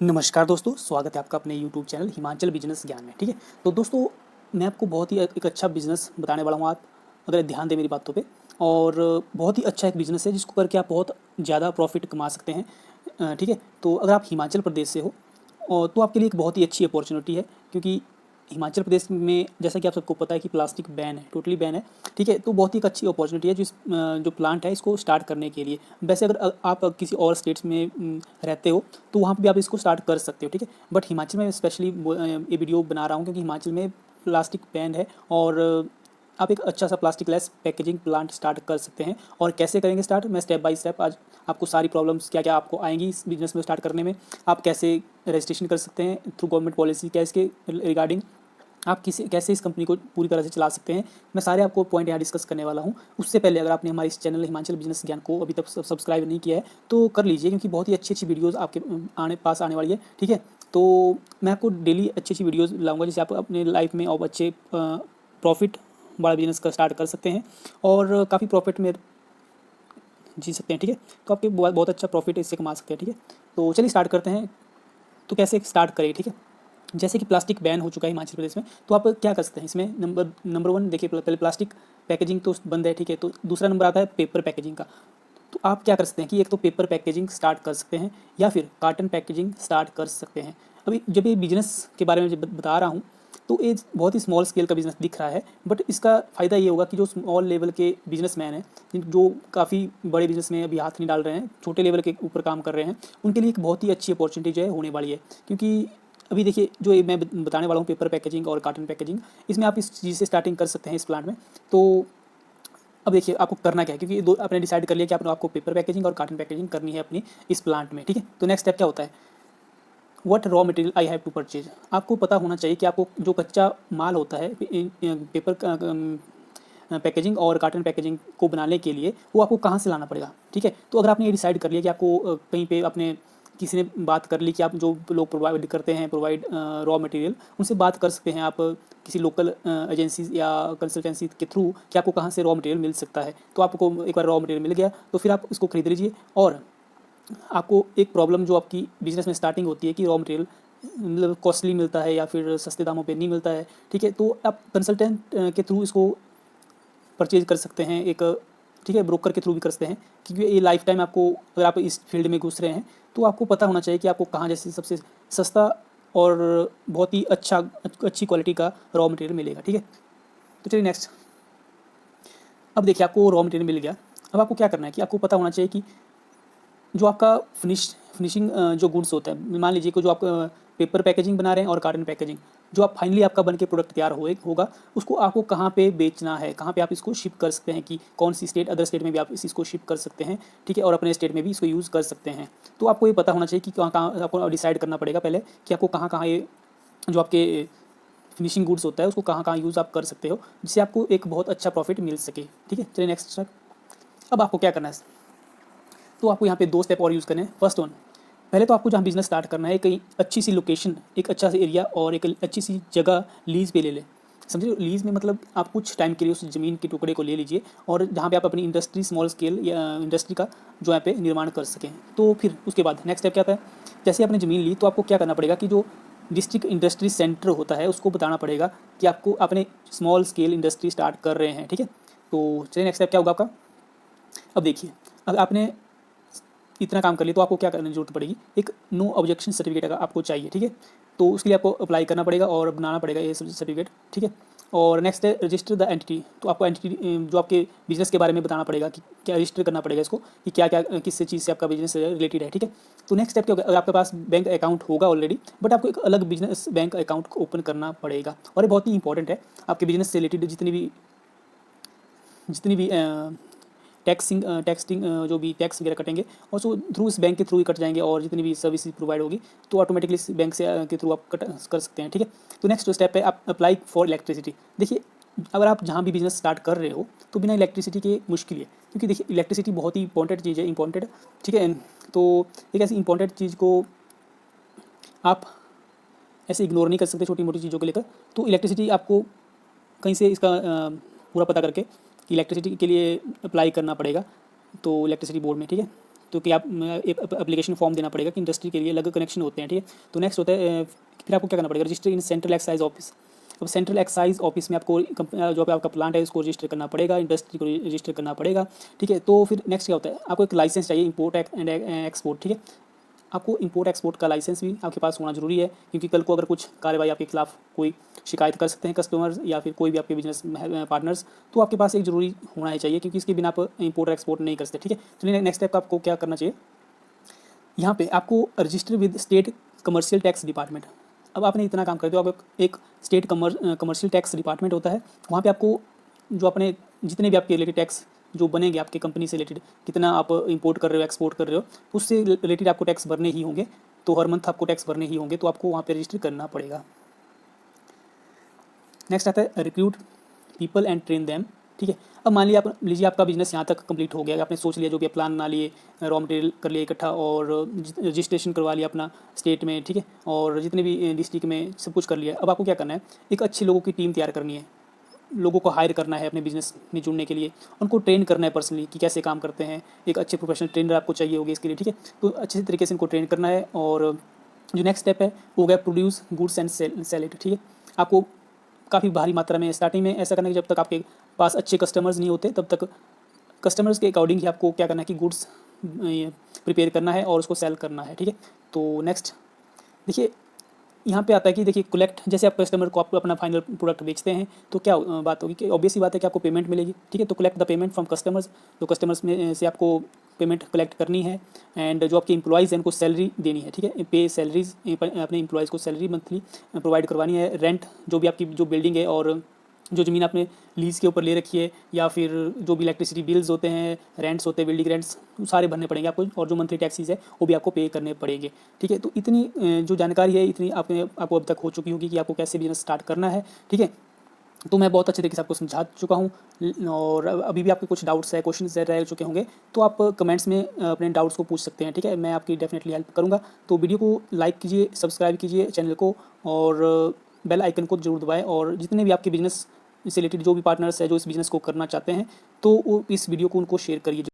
नमस्कार दोस्तों, स्वागत है आपका अपने यूट्यूब चैनल हिमाचल बिजनेस ज्ञान में। ठीक है, तो दोस्तों मैं आपको बहुत ही एक अच्छा बिज़नेस बताने वाला हूँ। आप अगर ध्यान दें मेरी बातों पे, और बहुत ही अच्छा एक बिज़नेस है जिसको करके आप बहुत ज़्यादा प्रॉफिट कमा सकते हैं। ठीक है, तो अगर आप हिमाचल प्रदेश से हो और तो आपके लिए एक बहुत ही अच्छी अपॉर्चुनिटी है, क्योंकि हिमाचल प्रदेश में जैसा कि आप सबको पता है कि प्लास्टिक बैन है, टोटली बैन है। ठीक है, तो बहुत ही एक अच्छी अपॉर्चुनिटी है जो प्लांट है इसको स्टार्ट करने के लिए। वैसे अगर आप किसी और स्टेट्स में रहते हो तो वहाँ पे भी आप इसको स्टार्ट कर सकते हो। ठीक है, बट हिमाचल में स्पेशली ये वीडियो बना रहा हूँ क्योंकि हिमाचल में प्लास्टिक बैन है, और आप एक अच्छा सा plastic less packaging plant start कर सकते हैं। और कैसे करेंगे स्टार्ट, मैं स्टेप बाय स्टेप आज आपको सारी प्रॉब्लम्स क्या क्या आपको आएंगी इस बिजनेस में स्टार्ट करने में, आप कैसे रजिस्ट्रेशन कर सकते हैं थ्रू गवर्नमेंट पॉलिसी, क्या इसके रिगार्डिंग आप किसी कैसे इस कंपनी को पूरी तरह से चला सकते हैं, मैं सारे आपको पॉइंट यहाँ डिस्कस करने वाला हूँ। उससे पहले अगर आपने हमारे इस चैनल हिमाचल बिजनेस ज्ञान को अभी तक सब्सक्राइब नहीं किया है तो कर लीजिए, क्योंकि बहुत ही अच्छी अच्छी वीडियोज़ आपके पास आने वाली है। ठीक है, तो मैं आपको डेली अच्छी अच्छी वीडियोज़ लाऊंगा जिससे आप अपने लाइफ में और अच्छे प्रॉफिट बड़ा बिजनेस का स्टार्ट कर सकते हैं और काफ़ी प्रॉफिट में जी सकते हैं। ठीक है, तो आपके बहुत बहुत अच्छा प्रॉफिट इससे कमा सकते हैं। ठीक है, तो चलिए स्टार्ट करते हैं। तो कैसे स्टार्ट करें? ठीक है, जैसे कि प्लास्टिक बैन हो चुका है हिमाचल प्रदेश में, तो आप क्या कर सकते हैं इसमें। नंबर नंबर वन देखिए, पहले प्लास्टिक पैकेजिंग तो बंद है। ठीक है, तो दूसरा नंबर आता है पेपर पैकेजिंग का। तो आप क्या कर सकते हैं कि एक तो पेपर पैकेजिंग स्टार्ट कर सकते हैं या फिर कार्टन पैकेजिंग स्टार्ट कर सकते हैं। अभी जब ये बिजनेस के बारे में जब बता रहा हूँ तो ये बहुत ही स्मॉल स्केल का बिजनेस दिख रहा है, बट इसका फ़ायदा ये होगा कि जो स्मॉल लेवल के बिजनेसमैन हैं, जो काफ़ी बड़े बिजनेस में अभी हाथ नहीं डाल रहे हैं, छोटे लेवल के ऊपर काम कर रहे हैं, उनके लिए एक बहुत ही अच्छी अपॉर्चुनिटी जो है होने वाली है। क्योंकि अभी देखिए, जो ये मैं बताने वाला हूँ पेपर पैकेजिंग और कार्टन पैकेजिंग, इसमें आप इस चीज़ से स्टार्टिंग कर सकते हैं इस प्लांट में। तो अब देखिए आपको करना क्या है, क्योंकि दो आपने डिसाइड कर लिया कि आपको पेपर पैकेजिंग और कार्टन पैकेजिंग करनी है अपनी इस प्लांट में। ठीक है, तो नेक्स्ट स्टेप क्या होता है, what raw material I have to purchase. आपको पता होना चाहिए कि आपको जो कच्चा माल होता है पेपर पैकेजिंग और कार्टन पैकेजिंग को बनाने के लिए, वो आपको कहाँ से लाना पड़ेगा। ठीक है, तो अगर आपने ये डिसाइड कर लिया कि आपको कहीं पे आपने किसी ने बात कर ली कि आप जो लोग प्रोवाइड करते हैं रॉ मटेरियल, उनसे बात कर सकते हैं आप किसी लोकल एजेंसीज या कंसल्टेंसी के थ्रू कि आपको कहाँ से रॉ मटेरियल मिल सकता है। तो आपको एक बार रॉ मटेरियल मिल गया तो फिर आप इसको खरीद लीजिए। और आपको एक प्रॉब्लम जो आपकी बिजनेस में स्टार्टिंग होती है कि रॉ मटेरियल मतलब कॉस्टली मिलता है या फिर सस्ते दामों पे नहीं मिलता है। ठीक है, तो आप कंसल्टेंट के थ्रू इसको परचेज कर सकते हैं एक, ठीक है, ब्रोकर के थ्रू भी कर सकते हैं, क्योंकि ये लाइफ टाइम आपको, अगर आप इस फील्ड में घुस रहे हैं तो आपको पता होना चाहिए कि आपको कहाँ जैसे सबसे सस्ता और बहुत ही अच्छी क्वालिटी का रॉ मटेरियल मिलेगा। ठीक है, तो चलिए नेक्स्ट। अब देखिए आपको रॉ मटेरियल मिल गया, अब आपको क्या करना है कि आपको पता होना चाहिए कि जो आपका फिनिशिंग जो गुड्स होता है, मान लीजिए कि जो आप पेपर पैकेजिंग बना रहे हैं और कार्टन पैकेजिंग, जो आप फाइनली आपका बन के प्रोडक्ट तैयार होगा, उसको आपको कहाँ पे बेचना है, कहाँ पे आप इसको शिप कर सकते हैं, कि कौन सी स्टेट, अदर स्टेट में भी आप इसको शिप कर सकते हैं। ठीक है, और अपने स्टेट में भी इसको यूज़ कर सकते हैं। तो आपको ये पता होना चाहिए कि कहाँ कहाँ आपको डिसाइड करना पड़ेगा पहले कि आपको कहाँ कहाँ ये जो आपके फिनिशिंग गुड्स होता है उसको कहाँ कहाँ यूज़ आप कर सकते हो, जिससे आपको एक बहुत अच्छा प्रॉफिट मिल सके। ठीक है, चलिए नेक्स्ट स्टेप। अब आपको क्या करना है, तो आपको यहाँ पे दो स्टेप और यूज़ करने हैं। फर्स्ट वन, पहले तो आपको जहाँ बिजनेस स्टार्ट करना है कहीं अच्छी सी लोकेशन, एक अच्छा सा एरिया और एक अच्छी सी जगह लीज़ पे ले लें। समझे, लीज़ में मतलब आप कुछ टाइम के लिए उस ज़मीन के टुकड़े को ले लीजिए और जहाँ पे आप अपनी इंडस्ट्री, स्मॉल स्केल या इंडस्ट्री का जो यहाँ पे निर्माण कर सकें। तो फिर उसके बाद नेक्स्ट स्टेप क्या आता है, जैसे आपने ज़मीन ली तो आपको क्या करना पड़ेगा कि जो डिस्ट्रिक्ट इंडस्ट्री सेंटर होता है उसको बताना पड़ेगा कि आपको अपने स्मॉल स्केल इंडस्ट्री स्टार्ट कर रहे हैं। ठीक है, तो चलिए नेक्स्ट स्टेप क्या होगा आपका। अब देखिए, अगर आपने इतना काम कर लिया तो आपको क्या करने की जरूरत पड़ेगी, एक नो ऑब्जेक्शन सर्टिफिकेट आपको चाहिए। ठीक है, तो उसके लिए आपको अप्लाई करना पड़ेगा और बनाना पड़ेगा ये सर्टिफिकेट। ठीक है, और नेक्स्ट है रजिस्टर द एंटिटी। तो आपको एंटिटी जो आपके बिजनेस के बारे में बताना पड़ेगा कि क्या रजिस्टर करना पड़ेगा इसको, कि क्या क्या किस चीज़ से आपका बिजनेस रिलेटेड है। ठीक है, तो नेक्स्ट स्टेप क्या होगा, अगर आपके पास बैंक अकाउंट होगा ऑलरेडी, बट आपको एक अलग बिजनेस बैंक अकाउंट को ओपन करना पड़ेगा। और ये बहुत ही इंपॉर्टेंट है आपके बिजनेस से रिलेटेड जितनी भी टैक्सिंग जो भी टैक्स वगैरह कटेंगे और सो थ्रू इस बैंक के थ्रू ही कट जाएंगे, और जितनी भी सर्विस प्रोवाइड होगी तो ऑटोमेटिकली इस बैंक से के थ्रू आप कट कर सकते हैं। ठीक है, तो नेक्स्ट स्टेप है आप अप्लाई फॉर इलेक्ट्रिसिटी। देखिए, अगर आप जहाँ भी बिजनेस स्टार्ट कर रहे हो तो बिना इलेक्ट्रिसिटी के मुश्किल है, क्योंकि देखिए इलेक्ट्रिसिटी बहुत ही इंपॉर्टेंट चीज़ है, इंपॉर्टेंट। ठीक है, तो एक ऐसी इंपॉर्टेंट चीज़ को आप ऐसे इग्नोर नहीं कर सकते छोटी मोटी चीज़ों को लेकर। तो इलेक्ट्रिसिटी आपको कहीं से इसका पूरा पता करके कि इलेक्ट्रिसिटी के लिए अप्लाई करना पड़ेगा, तो इलेक्ट्रिसिटी बोर्ड में। ठीक है, तो कि आप एक एप्लीकेशन फॉर्म देना पड़ेगा कि इंडस्ट्री के लिए अलग कनेक्शन होते हैं, ठीक है। तो नेक्स्ट होता है फिर आपको क्या करना पड़ेगा, register in central excise office. अब सेंट्रल एक्साइज ऑफिस में आपको जो भी आपका प्लांट है उसको रजिस्टर करना पड़ेगा, इंडस्ट्री को रजिस्टर करना पड़ेगा, ठीक है। तो फिर नेक्स्ट क्या होता है, आपको एक लाइसेंस चाहिए इम्पोर्ट एंड एक्सपोर्ट, ठीक है। आपको इंपोर्ट एक्सपोर्ट का लाइसेंस भी आपके पास होना जरूरी है, क्योंकि कल को अगर कुछ कार्रवाई आपके खिलाफ कोई शिकायत कर सकते हैं कस्टमर्स या फिर कोई भी आपके बिजनेस पार्टनर्स, तो आपके पास एक जरूरी होना ही चाहिए, क्योंकि इसके बिना आप इंपोर्ट एक्सपोर्ट नहीं कर सकते, ठीक है। चलिए नेक्स्ट स्टेप आपको क्या करना चाहिए, यहाँ पे आपको register with state commercial tax department. अब आपने इतना काम कर दिया, अब एक स्टेट कमर्शियल टैक्स डिपार्टमेंट होता है, वहाँ पे आपको जो अपने जितने भी आपके रिलेटेड टैक्स जो बनेंगे आपके कंपनी से रिलेटेड, कितना आप इंपोर्ट कर रहे हो एक्सपोर्ट कर रहे हो, उससे रिलेटेड आपको टैक्स भरने ही होंगे, तो हर मंथ आपको टैक्स भरने ही होंगे, तो आपको वहाँ पे रजिस्टर करना पड़ेगा। नेक्स्ट आता है recruit people and train them, ठीक है। अब मान लीजिए आपका बिजनेस यहाँ तक कंप्लीट हो गया, आपने सोच लिया जो भी प्लान बना लिए, रॉ मटेरियल कर लिया इकट्ठा और रजिस्ट्रेशन करवा लिया अपना स्टेट में, ठीक है, और जितने भी डिस्ट्रिक्ट में सब कुछ कर लिया। अब आपको क्या करना है, एक अच्छे लोगों की टीम तैयार करनी है, लोगों को हायर करना है अपने बिजनेस में जुड़ने के लिए, उनको ट्रेन करना है पर्सनली कि कैसे काम करते हैं, एक अच्छे प्रोफेशनल ट्रेनर आपको चाहिए होगी इसके लिए, ठीक है। तो अच्छे तरीके से इनको ट्रेन करना है। और जो नेक्स्ट स्टेप है वो गया produce goods and sell it, ठीक है। आपको काफ़ी भारी मात्रा में स्टार्टिंग में ऐसा करना है कि जब तक आपके पास अच्छे कस्टमर्स नहीं होते तब तक कस्टमर्स के अकॉर्डिंग ही आपको क्या करना है कि गुड्स प्रिपेयर करना है और उसको सेल करना है, ठीक है। तो नेक्स्ट देखिए यहाँ पे आता है कि देखिए कलेक्ट, जैसे आप कस्टमर को आप अपना फाइनल प्रोडक्ट बेचते हैं तो क्या बात होगी कि ऑब्वियस ही बात है कि आपको पेमेंट मिलेगी, ठीक है। तो collect the payment from customers, तो कस्टमर्स में से आपको पेमेंट कलेक्ट करनी है। एंड जो आपके एम्प्लॉइज़ हैं उनको सैलरी देनी है, ठीक है। पे सैलरीज अपने एम्प्लॉइज़ को सैलरी मंथली प्रोवाइड करवानी है। रेंट, जो भी आपकी जो बिल्डिंग है और जो ज़मीन आपने लीज़ के ऊपर ले रखी है, या फिर जो भी इलेक्ट्रिसिटी बिल्स होते हैं, रेंट्स होते हैं, बिल्डिंग रेंट्स, सारे भरने पड़ेंगे आपको, और जो मंथली टैक्सीज है वो भी आपको पे करने पड़ेंगे, ठीक है। तो इतनी जो जानकारी है इतनी आपको अब तक हो चुकी होगी कि आपको कैसे बिजनेस स्टार्ट करना है, ठीक है। तो मैं बहुत अच्छे तरीके से आपको समझा चुका हूँ, और अभी भी आपके कुछ डाउट्स है, क्वेश्चन रह चुके होंगे, तो आप कमेंट्स में अपने डाउट्स को पूछ सकते हैं, ठीक है। मैं आपकी डेफिनेटली हेल्प करूँगा। तो वीडियो को लाइक कीजिए, सब्सक्राइब कीजिए चैनल को, और बेल आइकन को जरूर दबाएं, और जितने भी आपके बिजनेस से रिलेटेड जो भी पार्टनर्स है जो इस बिज़नेस को करना चाहते हैं, तो वो इस वीडियो को उनको शेयर करिए।